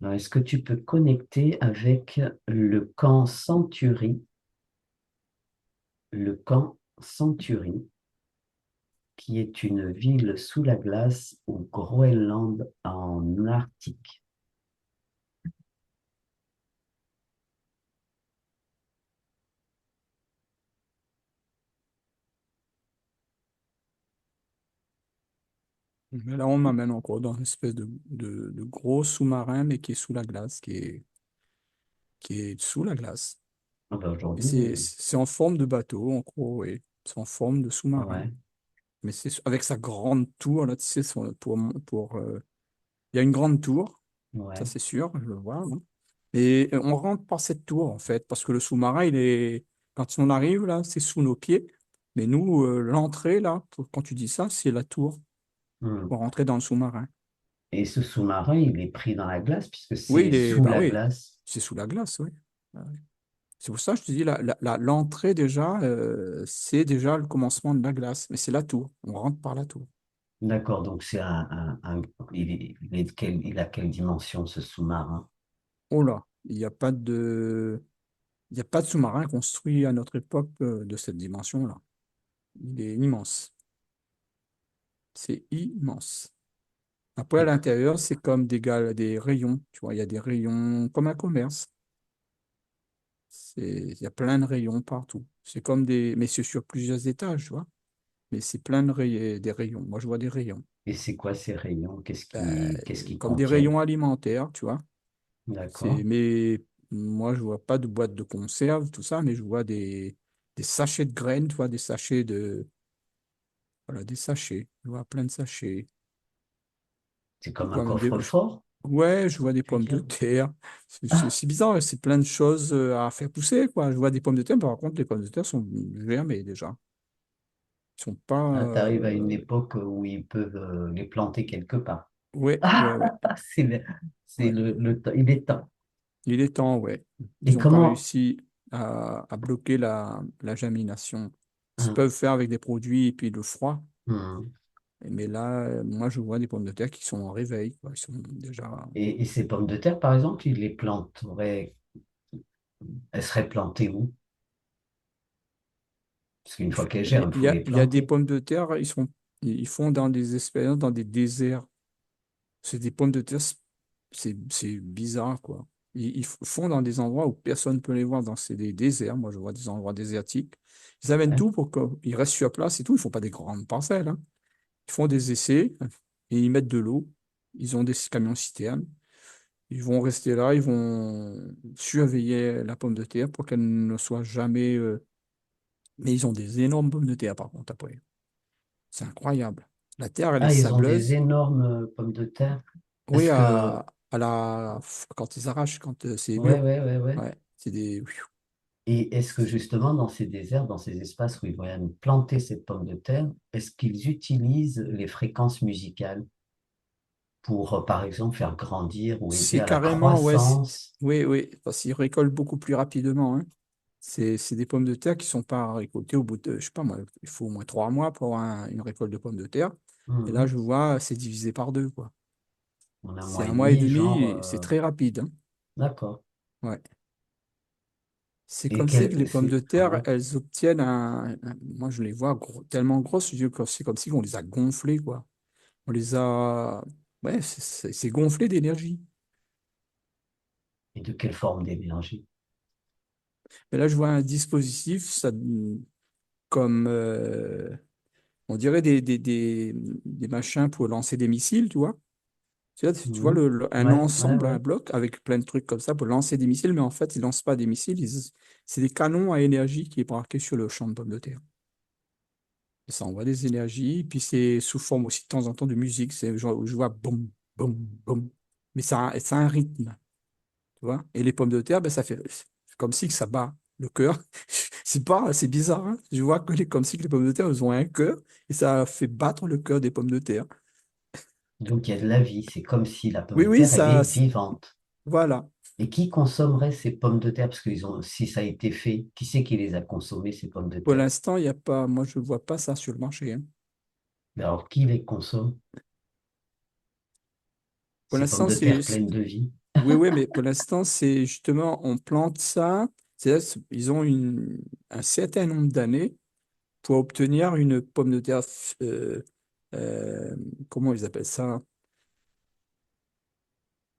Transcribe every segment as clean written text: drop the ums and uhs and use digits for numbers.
Alors, est-ce que tu peux connecter avec le camp Century, qui est une ville sous la glace au Groenland en Arctique? Mais là, on m'amène encore dans une espèce de gros sous-marin, mais qui est sous la glace, qui est sous la glace. Ah ben, Et aujourd'hui, c'est en forme de bateau, en gros, oui. C'est en forme de sous-marin. ouais, Mais c'est avec sa grande tour, là, tu sais, il y a une grande tour, ça ouais, c'est sûr, je le vois, hein. Et on rentre par cette tour, en fait, parce que le sous-marin, quand on arrive, là, c'est sous nos pieds. Mais nous, l'entrée, là, quand tu dis ça, c'est la tour hmm. pour rentrer dans le sous-marin. Et ce sous-marin, il est pris dans la glace puisque Oui, c'est sous bah la oui, glace. c'est sous la glace, oui. Ah oui. C'est pour ça que je te dis, l'entrée déjà, c'est déjà le commencement de la glace, mais c'est la tour. On rentre par la tour. D'accord, donc c'est il a quelle dimension ce sous-marin? Oh là, il y a pas de sous-marin construit à notre époque de cette dimension-là. Il est immense. C'est immense. Après, à Et- l'intérieur, c'est comme des rayons. Tu vois, il y a des rayons comme un commerce. Il y a plein de rayons partout. Mais c'est sur plusieurs étages, tu vois. Mais c'est plein des rayons. Moi, je vois des rayons. Et c'est quoi ces rayons? Ben, Qu'est-ce qu'ils comme des contiennent? rayons alimentaires, tu vois. D'accord. Mais moi, je vois pas de boîtes de conserve, tout ça, mais je vois des sachets de graines, tu vois, voilà, des sachets. Je vois plein de sachets. C'est Je comme un vois même coffre-fort, ouais, je vois des tu veux pommes de dire? terre. Ah, C'est bizarre, c'est plein de choses à faire pousser, quoi. Je vois des pommes de terre, par contre, les pommes de terre sont germées déjà. Ils sont pas. ah, t'arrives à une époque où ils peuvent les planter quelque part. Ouais, ouais, Ah, ouais, c'est ouais. le temps, il est temps. Il est temps, ouais. Et Ils n'ont pas comment, réussi à bloquer la germination. Ils hein, peuvent faire avec des produits et puis le froid. hmm. Mais là, moi, je vois des pommes de terre qui sont en réveil, quoi. Ils sont déjà. Et ces pommes de terre, par exemple, ils les planteraient, elles seraient plantées où? Parce qu'une fois qu'elles germent, il faut les Il y a des planter. pommes de terre, ils font dans des expériences dans des déserts. C'est des pommes de terre, c'est bizarre, quoi. Ils font dans des endroits où personne ne peut les voir. C'est des déserts. Moi, je vois des endroits désertiques. Ils amènent Ouais. tout pour qu'ils restent sur place et tout. Ils font pas des grandes parcelles, hein. Ils font des essais et ils mettent de l'eau. Ils ont des camions citernes. Ils vont rester là. Ils vont surveiller la pomme de terre pour qu'elle ne soit jamais. Mais ils ont des énormes pommes de terre, par contre, après. C'est incroyable. La terre, elle est Ah, ils ont des sableuse. énormes pommes de terre. Oui, Parce que, quand ils arrachent, quand c'est ouais, mûr. ouais, ouais, ouais. Ouais, c'est des. Et est-ce que justement, dans ces déserts, dans ces espaces où ils vont même planter cette pomme de terre, est-ce qu'ils utilisent les fréquences musicales pour, par exemple, faire grandir ou aider C'est à la carrément, ouais. croissance? Oui, oui, parce qu'ils récoltent beaucoup plus rapidement, hein. C'est des pommes de terre qui sont pas récoltées au bout de, je sais pas moi, il faut au moins 3 mois pour une récolte de pommes de terre. Et là, Mhm. je vois, c'est divisé par deux, quoi. En un C'est mois et 1 mois et demi, demi, genre, et c'est très rapide, hein. d'accord. Ouais. C'est Et comme si que les pommes c'est, de terre, ouais. elles obtiennent moi, je les vois tellement grosses, c'est comme si on les a gonflées, quoi. On les a. Ouais, c'est gonflé d'énergie. Et de quelle forme d'énergie? Mais là, je vois un dispositif, comme, on dirait des machins pour lancer des missiles, tu vois. Tu vois Mhm. un Ouais, ouais, ensemble, un ouais. bloc avec plein de trucs comme ça pour lancer des missiles, mais en fait, ils lancent pas des missiles, c'est des canons à énergie qui est braqué sur le champ de pommes de terre. Et ça envoie des énergies, puis c'est sous forme aussi de temps en temps de musique. C'est genre où je vois boum, boum, boum. Mais ça a un rythme, tu vois. Et les pommes de terre, ben, c'est comme si que ça bat le cœur. C'est bizarre, hein. Je vois que comme si que les pommes de terre, elles ont un cœur et ça fait battre le cœur des pommes de terre. Donc il y a de la vie. C'est comme si la pomme Oui, de oui, terre, elle est vivante. voilà. Et qui consommerait ces pommes de terre? Parce qu'ils ont, si ça a été fait, qui c'est qui les a consommées, ces pommes de Pour terre? l'instant, il y a pas, moi, je ne vois pas ça sur le marché, hein. Mais alors, qui les consomme? Pour Ces pommes l'instant, de terre pleines de vie. Oui, oui, mais pour l'instant, c'est justement, on plante ça. C'est-à-dire, ils ont un certain nombre d'années pour obtenir une pomme de terre, euh, comment ils appellent ça?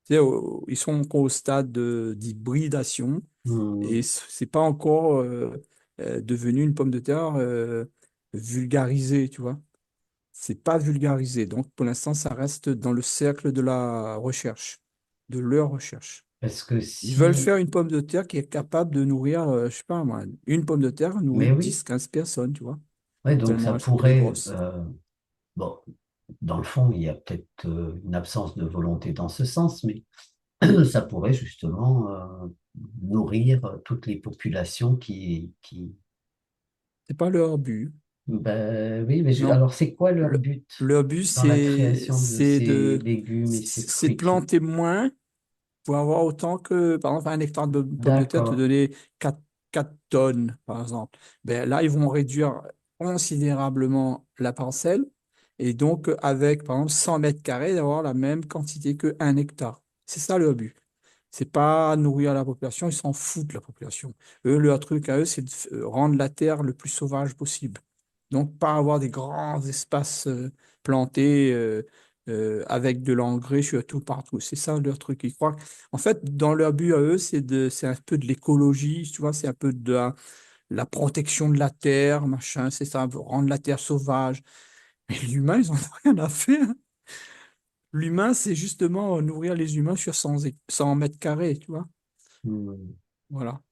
Ils sont encore au stade d'hybridation et Hmm. c'est pas encore devenu une pomme de terre vulgarisée, tu vois. C'est pas vulgarisé. Donc, pour l'instant, ça reste dans le cercle de la recherche, de leur recherche. Parce que Ils veulent si, faire une pomme de terre qui est capable de nourrir, je sais pas moi, une pomme de terre nourrit mais oui, 10 15 personnes, tu vois, ouais, donc ça tellement elle est pourrait, grosse. bon, dans le fond, il y a peut-être une absence de volonté dans ce sens, mais ça pourrait justement nourrir toutes les populations C'est pas leur but. Ben oui, mais Non. alors c'est quoi leur Le- but Leur but, dans la création de ces légumes et ces c'est de fruits qui... planter moins pour avoir autant que, par exemple, un hectare de pommes de terre te D'accord, donner 4 tonnes, par exemple. Ben, là, ils vont réduire considérablement la parcelle et donc, avec, par exemple, 100 mètres carrés, d'avoir la même quantité que 1 hectare. C'est ça leur but. C'est pas nourrir la population, ils s'en foutent de la population. Eux, leur truc à eux, c'est de rendre la terre le plus sauvage possible. Donc, pas avoir des grands espaces plantés avec de l'engrais tout partout. C'est ça leur truc. Ils croient. En fait, dans leur but à eux, c'est un peu de l'écologie, tu vois, c'est un peu de la protection de la terre, machin, c'est ça, rendre la terre sauvage. Mais l'humain, ils en ont rien à faire. L'humain, c'est justement nourrir les humains sur 100 mètres carrés, tu vois. hmm, Voilà.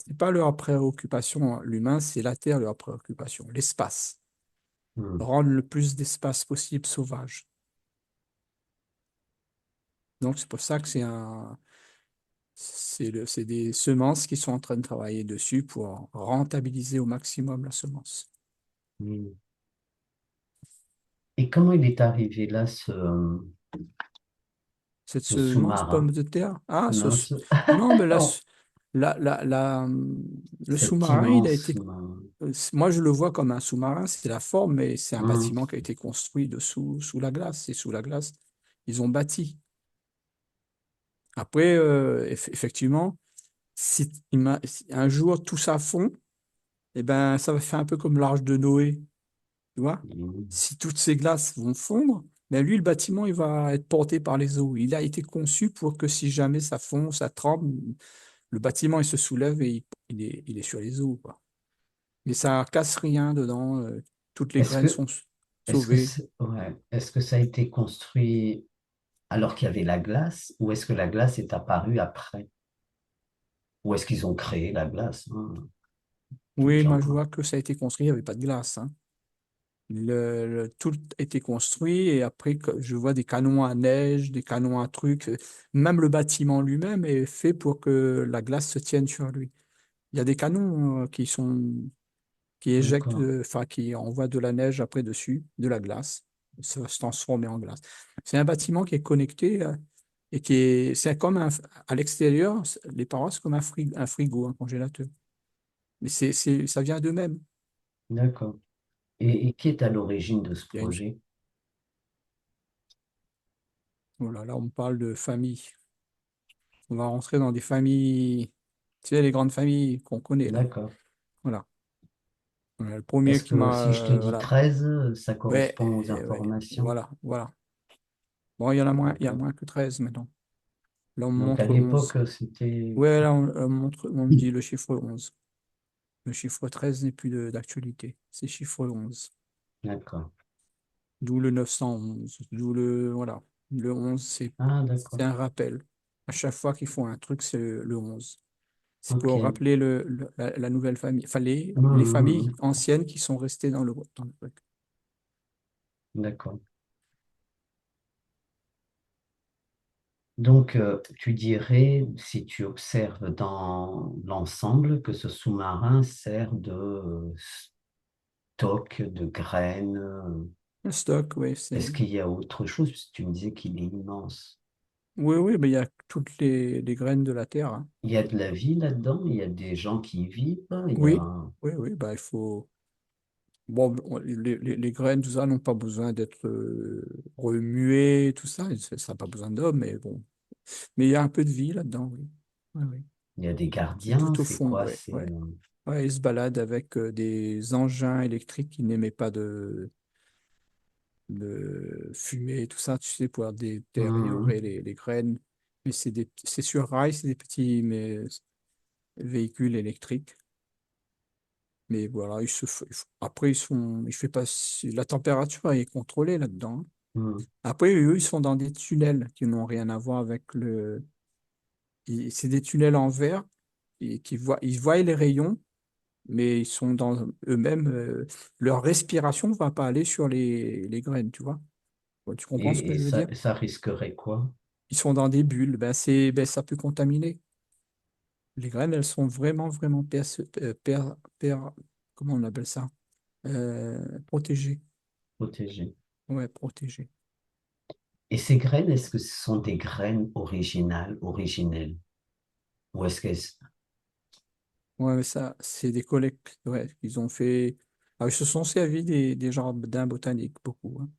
C'est pas leur préoccupation, hein. L'humain, c'est la terre, leur préoccupation, l'espace. hmm, Rendre le plus d'espace possible sauvage. Donc, c'est pour ça que c'est des semences qui sont en train de travailler dessus pour rentabiliser au maximum la semence. hmm. Et comment il est arrivé là, Cette ce semence pomme sous-marin? de terre, ah, Non, non, mais oh, le cet sous-marin, il a immense été, sous-marin. moi je le vois comme un sous-marin, c'est la forme, mais c'est un Hmm, bâtiment qui a été construit sous la glace. Et sous la glace, ils ont bâti. Après, effectivement, si un jour tout ça fond, eh ben, ça va faire un peu comme l'arche de Noé, tu vois. hmm, Si toutes ces glaces vont fondre, ben lui, le bâtiment, il va être porté par les eaux. Il a été conçu pour que si jamais ça fond, ça tremble, le bâtiment, il se soulève et il est sur les eaux, quoi. Mais ça casse rien dedans. Toutes les Est-ce graines que, sont sauvées. ouais, est-ce que ça a été construit alors qu'il y avait la glace, ou est-ce que la glace est apparue après? Ou est-ce qu'ils ont créé la glace, hein? Oui, moi, je Genre, vois que ça a été construit, il n'y avait pas de glace, hein. Tout a été construit et après, je vois des canons à neige, des canons à trucs. Même le bâtiment lui-même est fait pour que la glace se tienne sur lui. Il y a des canons qui éjectent, d'accord, enfin, qui envoient de la neige après dessus, de la glace. Ça va se transformer en glace. C'est un bâtiment qui est connecté et c'est comme à l'extérieur, les parois, c'est comme un frigo, un congélateur. Mais ça vient d'eux-mêmes. d'accord. Et qui est à l'origine de ce Il y a une, projet? voilà, là, on parle de famille. On va rentrer dans des familles, tu sais, les grandes familles qu'on connaît là. D'accord. Voilà. Voilà, le premier Est-ce qui que m'a, si je te dis voilà. 13, ça Ouais, correspond aux ouais, informations? voilà, voilà. Bon, il y a D'accord. moins que 13 maintenant. Là, on me Donc à montre 11. l'époque, c'était... Ouais, là, on me dit le chiffre 11. Le chiffre 13 n'est plus d'actualité. C'est chiffre 11. D'accord. D'où le 911. D'où voilà. Le 11, Ah, c'est d'accord. un rappel. À chaque fois qu'ils font un truc, c'est le 11. C'est Ok. pour rappeler la nouvelle famille. Enfin, les familles Mhm. anciennes qui sont restées dans le truc. D'accord. Donc, tu dirais, si tu observes dans l'ensemble, que ce sous-marin sert de stock de graines. Le stock, oui, Est-ce qu'il y a autre chose? Parce que tu me disais qu'il est immense. Oui, oui, mais il y a toutes les graines de la terre, hein. Il y a de la vie là-dedans, il y a des gens qui y vivent, il y Oui, a... oui, oui, bah, il faut. Bon, les graines, tout ça, n'ont pas besoin d'être remuées, tout ça. Ça n'a pas besoin d'homme, mais bon. Mais il y a un peu de vie là-dedans, oui. Ouais, ouais. Il y a des C'est gardiens, tout au c'est fond, quoi? ouais, C'est ouais. Ouais, ils se baladent avec des engins électriques qui n'émettent pas de fumée et tout ça, tu sais, pour détériorer Mhm. les graines. Mais c'est sur rail, c'est des petits véhicules électriques. Mais voilà, après, il fait pas, la température est contrôlée là-dedans, hein. Mhm. Après, eux, ils sont dans des tunnels qui n'ont rien à voir avec c'est des tunnels en verre et ils voient les rayons, mais ils sont dans eux-mêmes, leur respiration ne va pas aller sur les graines, tu vois. Ouais, tu comprends ce que Et je veux dire? ça risquerait quoi? Ils sont dans des bulles, ça peut contaminer. Les graines, elles sont vraiment, vraiment comment on appelle ça? Protégées. Protéger. Ouais, protégées. Et ces graines, est-ce que ce sont des graines originales, originelles? Ou est-ce qu'elles... Ouais, mais ça, c'est des collectes. Ouais, ils ont fait. Ah, ils se sont servis des jardins botaniques, beaucoup, hein.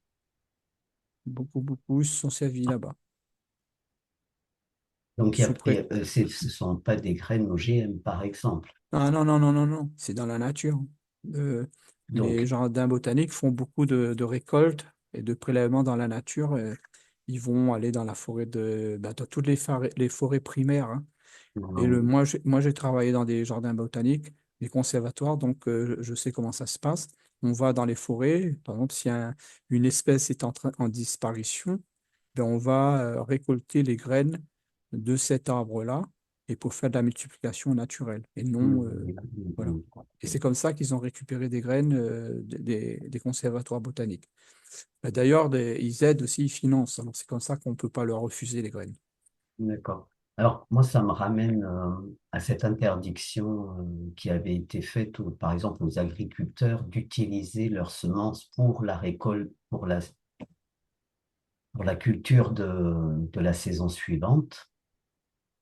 Beaucoup, beaucoup, ils se sont servis là-bas. Donc, Sous pré... ce ne sont pas des graines OGM, par exemple. Ah non, non, non, non, non, c'est dans la nature. Les Donc, jardins botaniques font beaucoup de récoltes et de prélèvements dans la nature. Ils vont aller dans la forêt dans toutes les forêts primaires, hein. euh, Moi, j'ai travaillé dans des jardins botaniques, des conservatoires, donc je sais comment ça se passe. On va dans les forêts, par exemple, si une espèce est en disparition, ben, on va récolter les graines de cet arbre-là et pour faire de la multiplication naturelle et non, voilà. Et c'est comme ça qu'ils ont récupéré des graines des conservatoires botaniques. Ben, d'ailleurs, ils aident aussi, ils financent. Alors c'est comme ça qu'on ne peut pas leur refuser les graines. d'accord. Alors, moi, ça me ramène à cette interdiction qui avait été faite, par exemple, aux agriculteurs d'utiliser leurs semences pour la récolte, pour la culture de la saison suivante,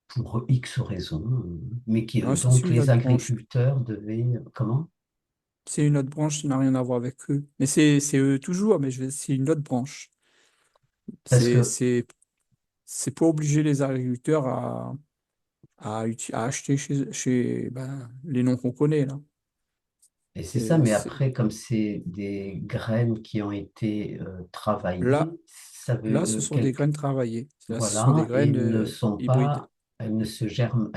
pour X raisons, mais Non, ça, donc c'est une les autre branche. agriculteurs devaient, comment? C'est une autre branche qui n'a rien à voir avec eux. Mais c'est eux toujours, mais c'est une autre branche. Parce C'est, que, c'est, c'est pour obliger les agriculteurs à acheter les noms qu'on connaît, là. et c'est ça, C'est, mais c'est- après, comme c'est des graines qui ont été travaillées, Là, ça là, veut, ce sont des graines travaillées. Là, ce sont des voilà, et graines ne sont hybrides. pas, elles ne se germent,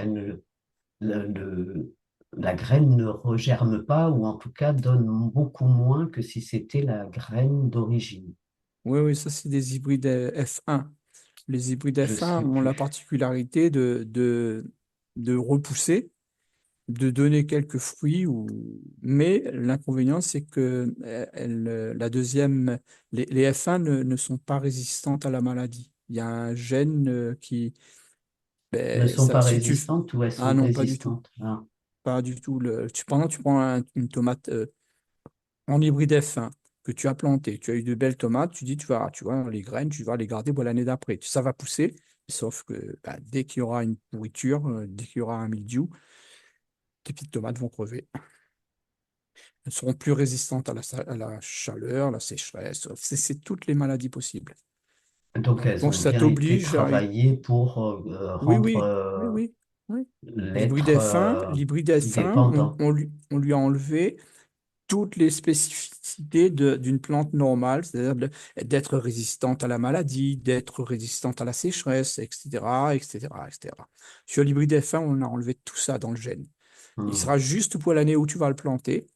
la graine ne regerme pas, ou en tout cas donne beaucoup moins que si c'était la graine d'origine. Oui, oui, ça, c'est des hybrides F1. Les hybrides Je F1 sais ont la plus. particularité de repousser, de donner quelques fruits, mais l'inconvénient, c'est que la deuxième, les F1 ne sont pas résistantes à la maladie. Il y a un gène Ne sont pas si tu... résistantes ou elles Ah sont non, pas du tout. résistantes? Ah. Pas du tout. Pendant que tu prends une tomate en hybride F1 que tu as planté, tu as eu de belles tomates, tu vois, les graines, tu vas les garder pour l'année d'après. Ça va pousser, sauf que dès qu'il y aura une pourriture, dès qu'il y aura un mildiou, tes petites tomates vont crever. Elles seront plus résistantes à la chaleur, la sécheresse, c'est toutes les maladies possibles. Donc elles Donc ont ça bien été t'oblige à... travaillées pour Oui, rendre oui, oui, oui, oui. l'être L'hybride F1, dépendant. on lui a enlevé toutes les spécificités d'une plante normale, c'est-à-dire d'être résistante à la maladie, d'être résistante à la sécheresse, etc., etc., etc. Sur l'hybride F1, on a enlevé tout ça dans le gène. Il Hmm. sera juste pour l'année où tu vas le planter,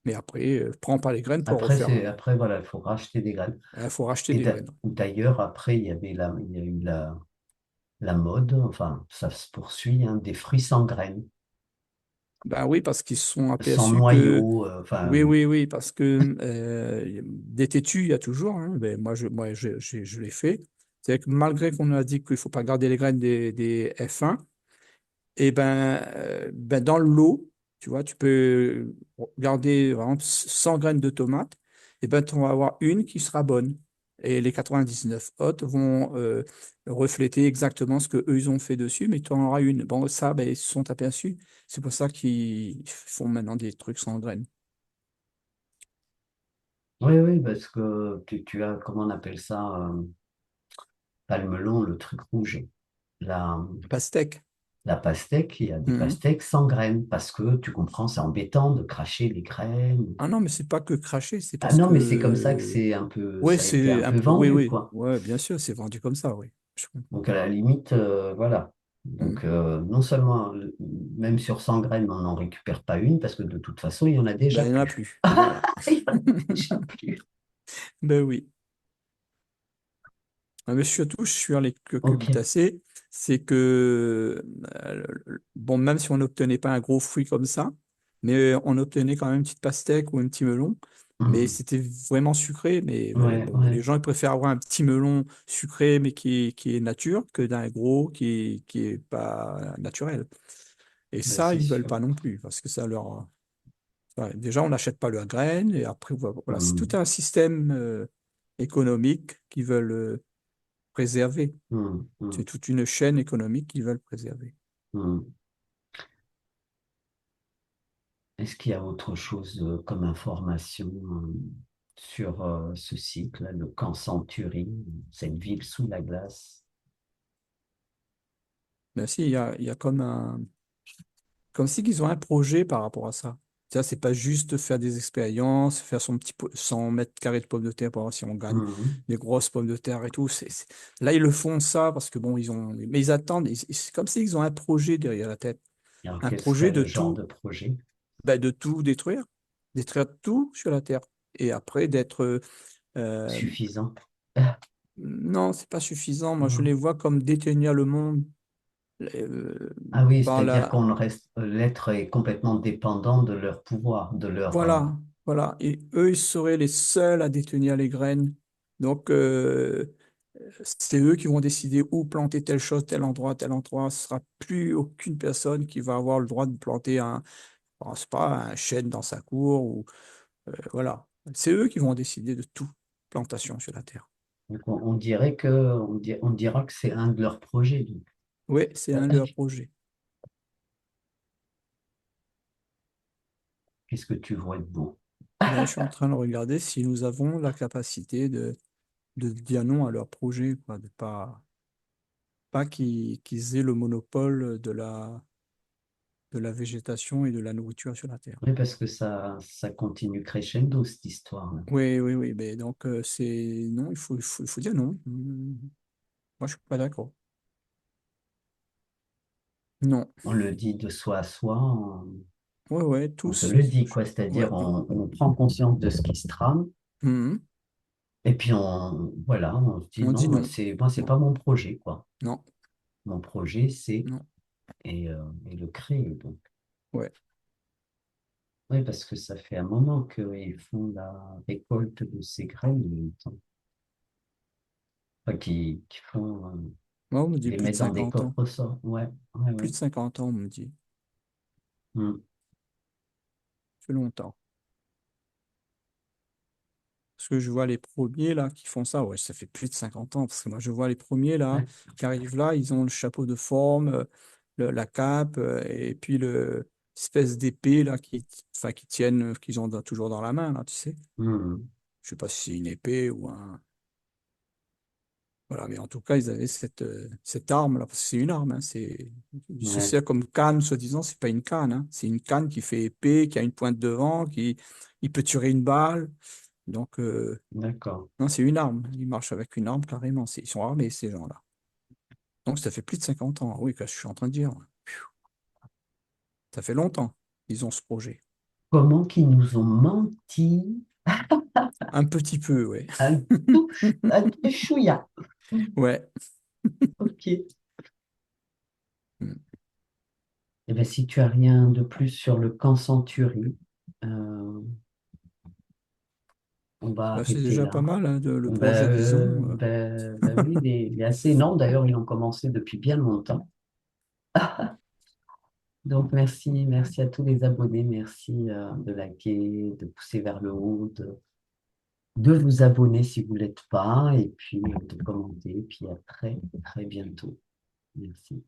mais après, prends pas les graines pour refaire Après, voilà, il faut racheter des graines. il faut racheter Et des graines. d'ailleurs, après, il y a eu la mode, enfin, ça se poursuit, hein, des fruits sans graines, Ben oui, parce qu'ils se sont sans aperçus que noyau, enfin, oui, oui, oui, parce que des têtus, il y a toujours, hein. Ben, je l'ai fait. C'est que malgré qu'on a dit qu'il ne faut pas garder les graines des F1, et dans l'eau, tu vois, tu peux garder par exemple 100 graines de tomates, et ben tu vas avoir une qui sera bonne. Et les 99 autres vont refléter exactement ce que eux ils ont fait dessus, mais tu en auras une. Bon, ça, ben, ils se sont aperçus. C'est pour ça qu'ils font maintenant des trucs sans graines. oui, oui, parce que tu as, comment on appelle ça, pas le melon, le truc rouge. la, Pastèque. la pastèque, il y a des Mhm. pastèques sans graines, parce que tu comprends, c'est embêtant de cracher les graines. Ah non, mais c'est pas que cracher, c'est Ah parce non, mais c'est comme ça que que c'est un peu, ouais, ça a été un c'est un peu peu. Oui, vendu, oui. quoi. Ouais, bien sûr, c'est vendu comme ça, oui. Je comprends. Donc à la limite, voilà. Mhm. Donc non seulement, même sur 100 graines, on n'en récupère pas une, parce que de toute façon, il y en a Ben, déjà il n'y en a plus. plus. Voilà. Il y en a déjà plus. Ben oui. Ah, mais surtout sur les Ok. cucurbitacées, c'est que, bon, même si on n'obtenait pas un gros fruit comme ça, mais on obtenait quand même une petite pastèque ou un petit melon, mais Hmm. c'était vraiment sucré. Mais Ouais, bon, ouais. les gens ils préfèrent avoir un petit melon sucré, mais qui est nature, que d'un gros qui est pas naturel. Et Ben, ça, c'est ils veulent sûr. pas non plus, parce que ça leur... ouais, déjà, on n'achète pas leurs graines, et après, voilà, c'est tout Hmm. un système économique qu'ils veulent préserver. Hmm. Hmm. C'est toute une chaîne économique qu'ils veulent préserver. Hmm. Est-ce qu'il y a autre chose comme information sur ce site, là, le camp Century, cette ville sous la glace? Mais si, il y a comme si qu'ils ont un projet par rapport à ça. Ça, c'est pas juste faire des expériences, faire 100 mètres carrés de pommes de terre pour voir si on gagne Hmm. des grosses pommes de terre et tout. Là, ils le font ça parce que bon, mais ils attendent. C'est comme s'ils ont un projet derrière la tête. Alors, Un quel projet serait le genre de projet de tout détruire. Détruire tout sur la Terre. Et après, euh, suffisant? non, c'est pas suffisant. Moi, je les Non. vois comme détenir le monde euh, Ah oui, par c'est-à-dire la. qu'on reste, l'être est complètement dépendant de leur pouvoir, de leur. Voilà, voilà. Et eux, ils seraient les seuls à détenir les graines. Donc, c'est eux qui vont décider où planter telle chose, tel endroit, tel endroit. Ce sera plus aucune personne qui va avoir le droit de planter je sais pas, un chêne dans sa cour ou voilà. C'est eux qui vont décider de tout, plantation sur la terre. Donc, on dirait que, on dira que c'est un de leurs projets. Donc. Oui, c'est un de leurs projets. Qu'est-ce que tu vois de beau? Là, je suis en train de regarder si nous avons la capacité de dire non à leur projet, quoi, de pas qu'ils aient le monopole de la végétation et de la nourriture sur la Terre. Oui, parce que ça continue crescendo, cette histoire-là. Oui, oui, oui, mais donc non, il faut dire non. Moi, je suis pas d'accord. Non. On le dit de soi à soi, Ouais, ouais, on se tous. le dit, quoi. C'est-à-dire, Ouais. on prend conscience de ce qui se trame, Mhm. et puis voilà, on se dit On non, dit non. moi, c'est Non, pas mon projet, quoi. non, Mon projet, c'est non. et le créer. Donc, Ouais. oui, parce que ça fait un moment qu'ils font la récolte de ces graines, en même temps. Enfin, qui font, Moi, on me dit les plus de mettre dans des 50 ans. coffres forts. Ouais, ouais, Plus ouais. de 50 ans, on me dit. Hmm. C'est longtemps. Parce que je vois les premiers là qui font ça, ouais, ça fait plus de 50 ans. Parce que moi, je vois les premiers là Ouais. qui arrivent là, ils ont le chapeau de forme, la cape, et puis le espèce d'épée là enfin, qui tiennent, qu'ils ont toujours dans la main là, tu sais. Hmm. Je sais pas si c'est une épée ou un. Voilà, mais en tout cas, ils avaient cette arme là, parce que c'est une arme, hein, ils se Ouais, sert comme canne, soi-disant, c'est pas une canne, hein, c'est une canne qui fait épée, qui a une pointe devant, il peut tirer une balle. Donc, d'accord. non, c'est une arme. Ils marchent avec une arme carrément. Ils sont armés, ces gens-là. Donc, ça fait plus de 50 ans. Oui, que je suis en train de dire. Ça fait longtemps qu'ils ont ce projet. Comment qu'ils nous ont menti Un petit peu, ouais. un tout, un tout chouïa. Ouais. Ok. Mm. Eh bien, si tu as rien de plus sur le camp Century, euh, on va Bah, c'est arrêter déjà pas là. mal, hein, le projet Vision. Oui, il est assez énorme. D'ailleurs, ils ont commencé depuis bien longtemps. Donc, merci à tous les abonnés. Merci de liker, de pousser vers le haut, de vous abonner si vous ne l'êtes pas, et puis de commenter. Et puis à très, très bientôt. Merci.